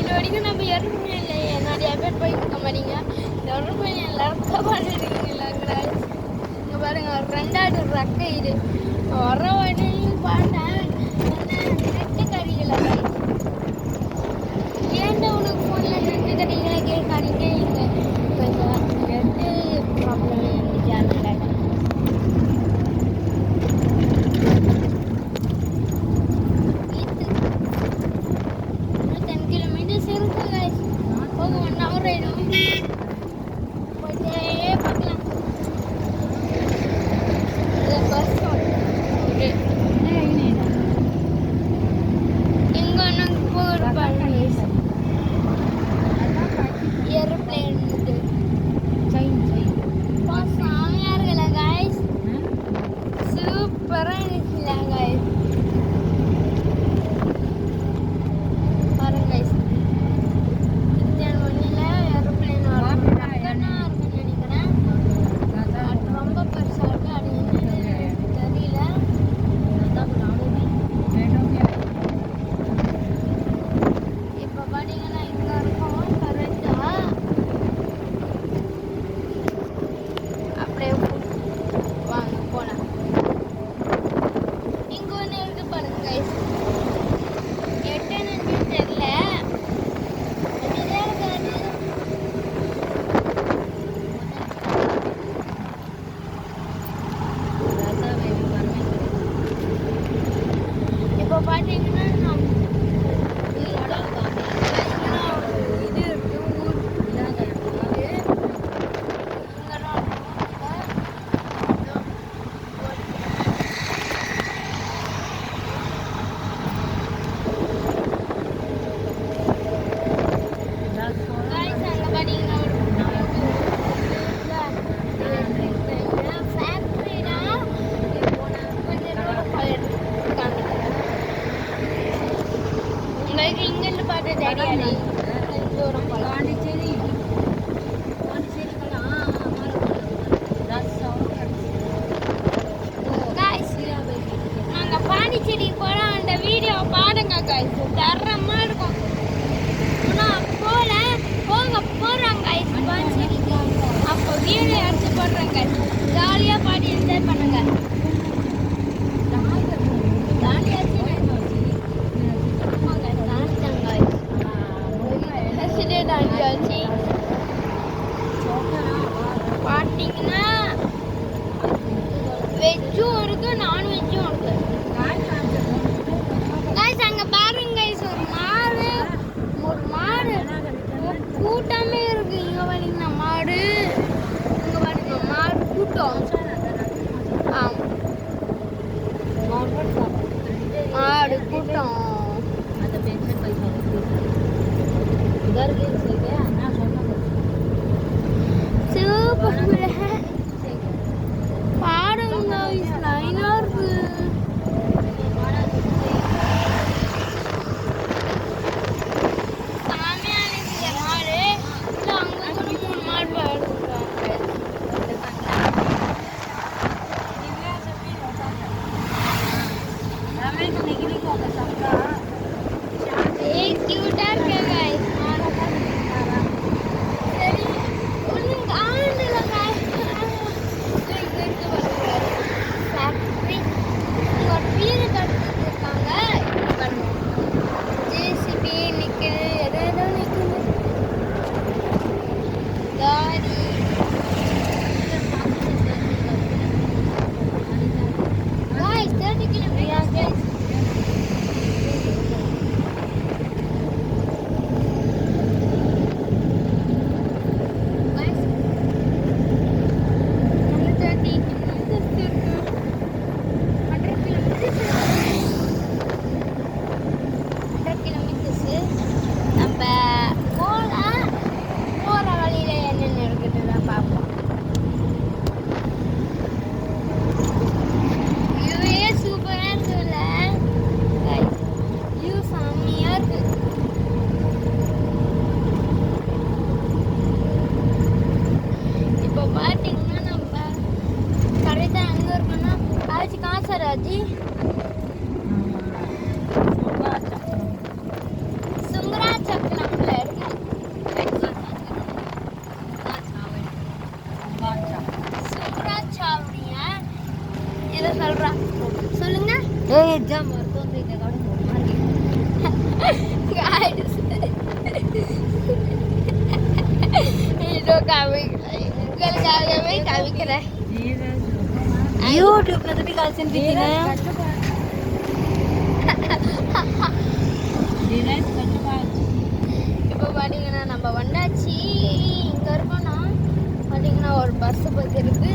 இது வரைக்கும் நம்ம எருமை இல்லையே நிறைய பேர் போயிருக்க மாட்டீங்க எருமை எல்லாரும் பாடுறீங்களா இங்கே பாருங்க ரெண்டாவது ரக்கை இது வர வழியும் பாட்டேன் நெட்டு கறிகளை ஏன்டா உனக்கு ஃபோனில் நெட்டு கறிகளை கேட்காதீங்க இங்கே கொஞ்சம் நெட்டு ப்ராப்ளம் இருந்துச்சு பாண்டிச்சேரி போல அந்த வீடியோ பாருங்க கைஸ் தரமா இருக்கும் போங்க போறாங்க கைஸ் பாண்டிச்சேரிக்கு அப்போ வீடியோ எடுத்து போடுறாங்க ஜாலியா பாடி என்ஜாய் பண்ணுங்க பார்த்தீங்கன்னா வெஜ்ஜும் இருக்கு நான்வெஜ்ஜும் இருக்கு அங்கே பாருங்க ஒரு மாடு கூட்டமே இருக்கு இங்க பாருங்க மாடு இங்க பாருங்க மாடு கூட்டம் மாடு கூட்டம் பாடுங்க லைனா இருக்கு क्यूट है गाइस உங்களுக்காகவே கவிக்கிறேன். யூடியூப்ல தட்டி கால்சன் தீங்க இப்போ பார்த்தீங்கன்னா நம்ம வந்தாச்சு. இங்கே இருக்கோம்னா பார்த்தீங்கன்னா ஒரு பஸ் இருக்கு.